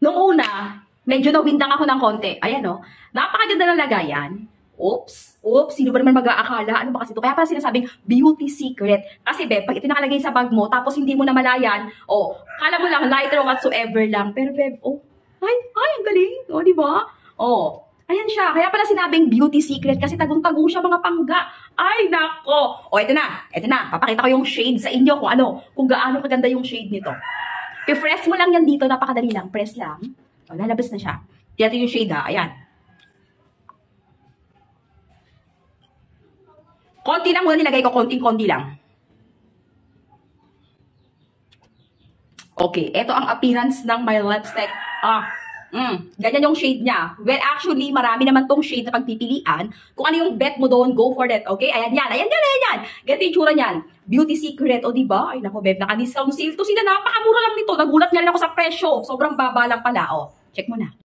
Nung una, medyo nawindang ako ng konti. Ayan o. Napakaganda ng lagayan. Oops, sino ba naman mag-aakala? Ano ba kasi ito? Kaya pala sinasabing beauty secret. Kasi beb, pag ito nakalagay sa bag mo, tapos hindi mo na malayan, kala mo lang lighter or whatsoever lang. Pero beb, ay, ang galing. Di ba? Ayan siya. Kaya pala sinabing beauty secret kasi tagong-tago siya mga pangga. Ay, nako. Ito na. Papakita ko yung shade sa inyo kung gaano kaganda yung shade nito. I-press mo lang yan dito. Napakadali lang. Press lang. Lalabas na siya. Ito yung shade ha. Ayan. Konti lang muna nilagay ko. Konting-konti lang. Okay. Ito ang appearance ng my lipstick. Ganyan yung shade niya. Well, actually, marami naman tong shade na pagpipilian. Kung ano yung bet mo doon, go for that. Okay? Ayan yan. Ganito yung tsura niyan. Beauty secret. Diba? Ay, naku, beb. Naka-discount sale to sila. Napakamura lang nito. Nagulat nga rin ako sa presyo. Sobrang baba lang pala. Check mo na.